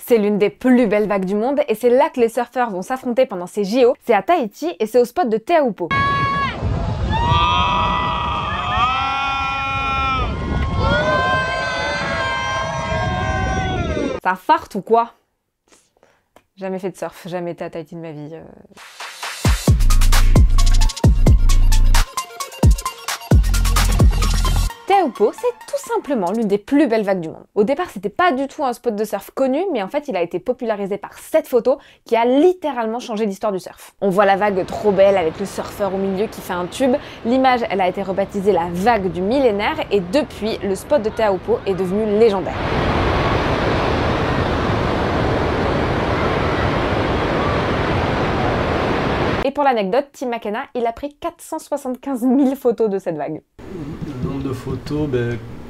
C'est l'une des plus belles vagues du monde et c'est là que les surfeurs vont s'affronter pendant ces JO. C'est à Tahiti et c'est au spot de Teahupo'o. Ça farte ou quoi? Jamais fait de surf, jamais été à Tahiti de ma vie. Teahupo'o, c'est tout simplement l'une des plus belles vagues du monde. Au départ, c'était pas du tout un spot de surf connu, mais en fait, il a été popularisé par cette photo qui a littéralement changé l'histoire du surf. On voit la vague trop belle avec le surfeur au milieu qui fait un tube. L'image, elle a été rebaptisée la vague du millénaire et depuis, le spot de Teahupo'o est devenu légendaire. Et pour l'anecdote, Tim McKenna, il a pris 475 000 photos de cette vague. Le nombre de photos,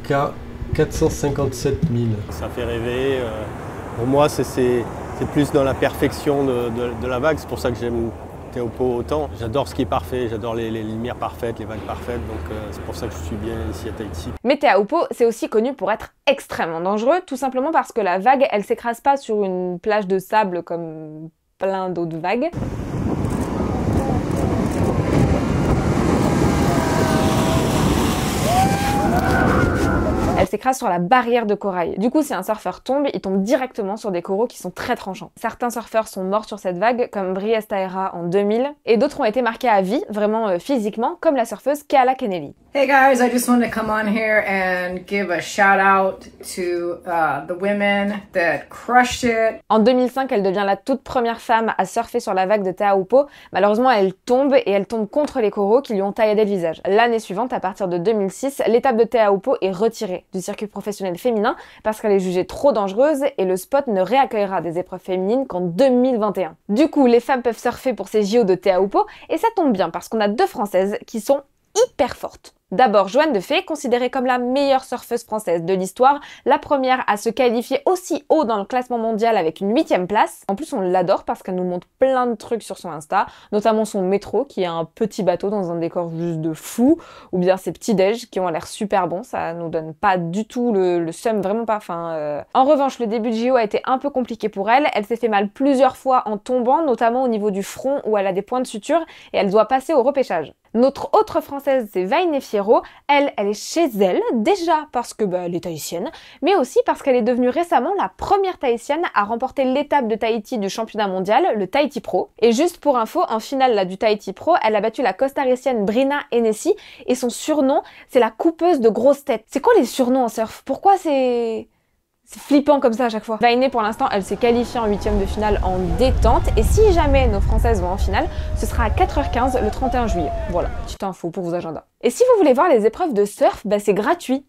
457 000. Ça fait rêver. Pour moi, c'est plus dans la perfection de la vague. C'est pour ça que j'aime Teahupo'o autant. J'adore ce qui est parfait, j'adore les lumières parfaites, les vagues parfaites. Donc c'est pour ça que je suis bien ici à Tahiti. Mais Teahupo'o, c'est aussi connu pour être extrêmement dangereux, tout simplement parce que la vague, elle s'écrase pas sur une plage de sable comme plein d'autres vagues. Elle s'écrase sur la barrière de corail. Du coup, si un surfeur tombe, il tombe directement sur des coraux qui sont très tranchants. Certains surfeurs sont morts sur cette vague, comme Brice Taera en 2000, et d'autres ont été marqués à vie, vraiment physiquement, comme la surfeuse Keala Kennelly. Hey guys, I just want to come on here and give a shout out to the women that crushed it. En 2005, elle devient la toute première femme à surfer sur la vague de Teahupo'o. Malheureusement, elle tombe et elle tombe contre les coraux qui lui ont tailladé le visage. L'année suivante, à partir de 2006, l'étape de Teahupo'o est retirée du circuit professionnel féminin parce qu'elle est jugée trop dangereuse et le spot ne réaccueillera des épreuves féminines qu'en 2021. Du coup, les femmes peuvent surfer pour ces JO de Teahupo'o et ça tombe bien parce qu'on a deux Françaises qui sont hyper fortes. D'abord, Joanne Defay, considérée comme la meilleure surfeuse française de l'histoire, la première à se qualifier aussi haut dans le classement mondial avec une 8e place. En plus, on l'adore parce qu'elle nous montre plein de trucs sur son Insta, notamment son métro qui est un petit bateau dans un décor juste de fou, ou bien ses petits déj qui ont l'air super bons, ça nous donne pas du tout le seum, vraiment pas. En revanche, le début de JO a été un peu compliqué pour elle, elle s'est fait mal plusieurs fois en tombant, notamment au niveau du front où elle a des points de suture et elle doit passer au repêchage. Notre autre française, c'est Vainey Fierro. Elle est chez elle, déjà parce que elle est tahitienne, mais aussi parce qu'elle est devenue récemment la première tahitienne à remporter l'étape de Tahiti du championnat mondial, le Tahiti Pro. Et juste pour info, en finale du Tahiti Pro, elle a battu la costaricienne Brina Hennessy et son surnom, c'est la coupeuse de grosses têtes. C'est quoi les surnoms en surf? Pourquoi c'est flippant comme ça à chaque fois? Vainey, pour l'instant, elle s'est qualifiée en 8e de finale en détente. Et si jamais nos Françaises vont en finale, ce sera à 4h15 le 31 juillet. Voilà, petite info pour vos agendas. Et si vous voulez voir les épreuves de surf, c'est gratuit.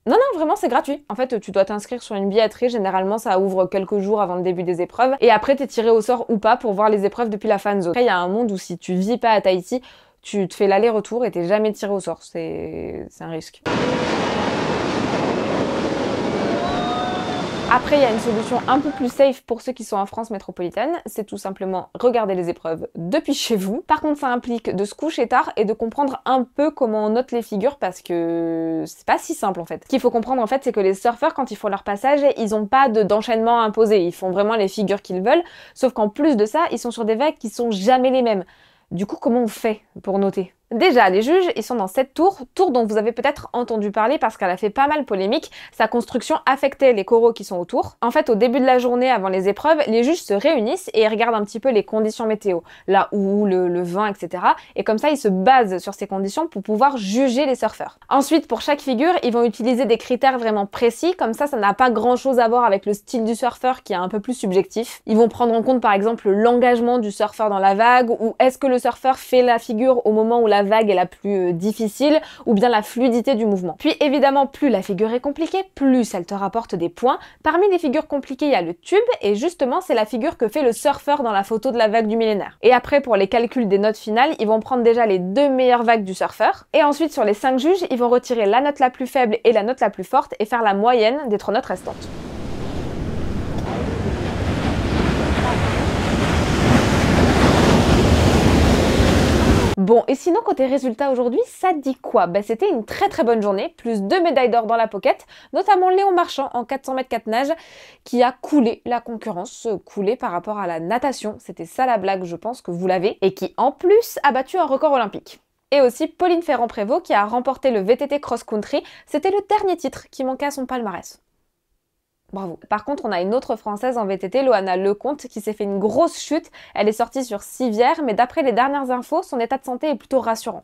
Non, vraiment, c'est gratuit. En fait, tu dois t'inscrire sur une billetterie. Généralement, ça ouvre quelques jours avant le début des épreuves. Et après, t'es tiré au sort ou pas pour voir les épreuves depuis la fan zone. Après, il y a un monde où si tu vis pas à Tahiti, tu te fais l'aller-retour et t'es jamais tiré au sort. C'est un risque. Après, il y a une solution un peu plus safe pour ceux qui sont en France métropolitaine, c'est tout simplement regarder les épreuves depuis chez vous. Par contre, ça implique de se coucher tard et de comprendre un peu comment on note les figures parce que c'est pas si simple en fait. Ce qu'il faut comprendre en fait, c'est que les surfeurs, quand ils font leur passage, ils ont pas d'enchaînement imposé, ils font vraiment les figures qu'ils veulent, sauf qu'en plus de ça, ils sont sur des vagues qui sont jamais les mêmes. Du coup, comment on fait pour noter ? Déjà, les juges, ils sont dans cette tour dont vous avez peut-être entendu parler parce qu'elle a fait pas mal polémique. Sa construction affectait les coraux qui sont autour. En fait, au début de la journée, avant les épreuves, les juges se réunissent et ils regardent un petit peu les conditions météo, la houle, le vent, etc. Et comme ça, ils se basent sur ces conditions pour pouvoir juger les surfeurs. Ensuite, pour chaque figure, ils vont utiliser des critères vraiment précis. Comme ça n'a pas grand-chose à voir avec le style du surfeur qui est un peu plus subjectif. Ils vont prendre en compte, par exemple, l'engagement du surfeur dans la vague ou est-ce que le surfeur fait la figure au moment où la vague est la plus difficile ou bien la fluidité du mouvement. Puis évidemment, plus la figure est compliquée, plus elle te rapporte des points. Parmi les figures compliquées, il y a le tube et justement, c'est la figure que fait le surfeur dans la photo de la vague du millénaire. Et après, pour les calculs des notes finales, ils vont prendre déjà les 2 meilleures vagues du surfeur et ensuite, sur les 5 juges, ils vont retirer la note la plus faible et la note la plus forte et faire la moyenne des 3 notes restantes. Bon, et sinon côté résultat aujourd'hui, ça dit quoi? C'était une très très bonne journée, plus 2 médailles d'or dans la pocket, notamment Léon Marchand en 400 mètres 4 nages, qui a coulé la concurrence, coulé par rapport à la natation, c'était ça la blague, je pense que vous l'avez, et qui en plus a battu un record olympique. Et aussi Pauline Ferrand-Prévot qui a remporté le VTT Cross Country, c'était le dernier titre qui manquait à son palmarès. Bravo. Par contre, on a une autre Française en VTT, Loana Lecomte, qui s'est fait une grosse chute. Elle est sortie sur civière, mais d'après les dernières infos, son état de santé est plutôt rassurant.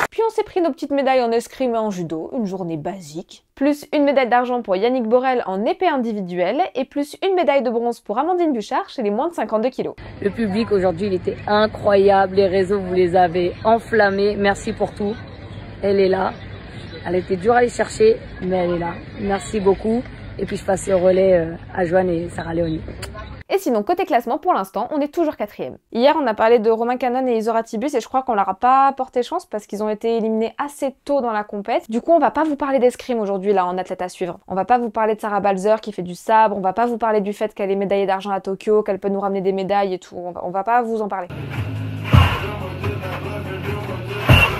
Puis on s'est pris nos petites médailles en escrime et en judo, une journée basique. Plus une médaille d'argent pour Yannick Borel en épée individuelle, et plus une médaille de bronze pour Amandine Bouchard chez les moins de 52 kilos. Le public aujourd'hui, il était incroyable. Les réseaux, vous les avez enflammés. Merci pour tout. Elle est là. Elle était dure à aller chercher, mais elle est là. Merci beaucoup. Et puis je passe le relais à Joanne et Sarah Léonie. Et sinon, côté classement, pour l'instant, on est toujours 4e. Hier, on a parlé de Romain Canon et Isora Tibus et je crois qu'on leur a pas porté chance parce qu'ils ont été éliminés assez tôt dans la compète. Du coup, on va pas vous parler d'escrime aujourd'hui, là, en athlète à suivre. On va pas vous parler de Sarah Balzer qui fait du sabre, on va pas vous parler du fait qu'elle est médaillée d'argent à Tokyo, qu'elle peut nous ramener des médailles et tout. On va pas vous en parler.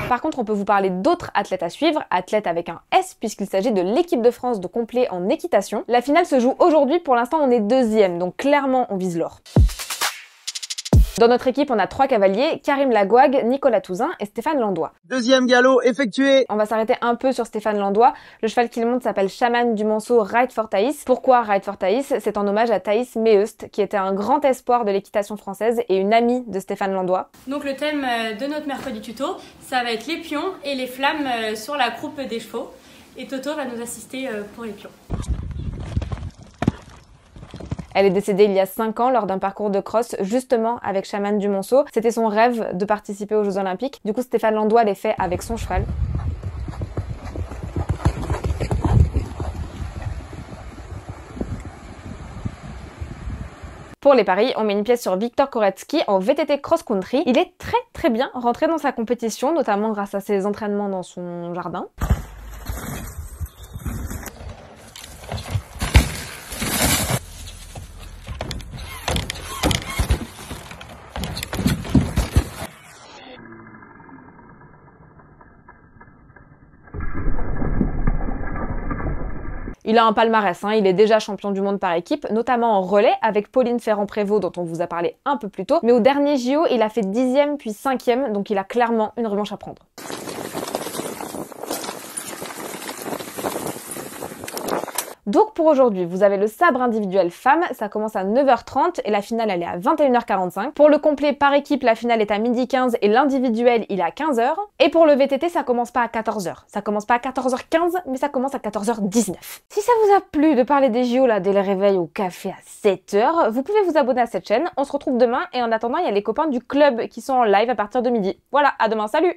Par contre, on peut vous parler d'autres athlètes à suivre, athlètes avec un S, puisqu'il s'agit de l'équipe de France de complet en équitation. La finale se joue aujourd'hui, pour l'instant on est 2e, donc clairement on vise l'or. Dans notre équipe, on a 3 cavaliers, Karim Lagouag, Nicolas Touzin et Stéphane Landois. 2e galop effectué. On va s'arrêter un peu sur Stéphane Landois. Le cheval qu'il monte s'appelle Chaman du Monceau Ride for Thaïs. Pourquoi Ride for Thaïs? C'est en hommage à Thaïs Meust, qui était un grand espoir de l'équitation française et une amie de Stéphane Landois. Donc le thème de notre mercredi tuto, ça va être les pions et les flammes sur la croupe des chevaux. Et Toto va nous assister pour les pions. Elle est décédée il y a 5 ans lors d'un parcours de cross justement avec Chaman du Monceau. C'était son rêve de participer aux Jeux Olympiques. Du coup, Stéphane Landois les fait avec son cheval. Pour les paris, on met une pièce sur Victor Koretsky en VTT Cross Country. Il est très très bien rentré dans sa compétition, notamment grâce à ses entraînements dans son jardin. Il a un palmarès, il est déjà champion du monde par équipe, notamment en relais avec Pauline Ferrand-Prévot dont on vous a parlé un peu plus tôt. Mais au dernier JO, il a fait 10e puis 5e, donc il a clairement une revanche à prendre. Donc pour aujourd'hui, vous avez le sabre individuel femme, ça commence à 9h30 et la finale elle est à 21h45. Pour le complet par équipe, la finale est à 12h15 et l'individuel il est à 15h. Et pour le VTT, ça commence pas à 14h. Ça commence pas à 14h15, mais ça commence à 14h19. Si ça vous a plu de parler des JO là dès le réveil au café à 7h, vous pouvez vous abonner à cette chaîne. On se retrouve demain et en attendant, il y a les copains du club qui sont en live à partir de midi. Voilà, à demain, salut!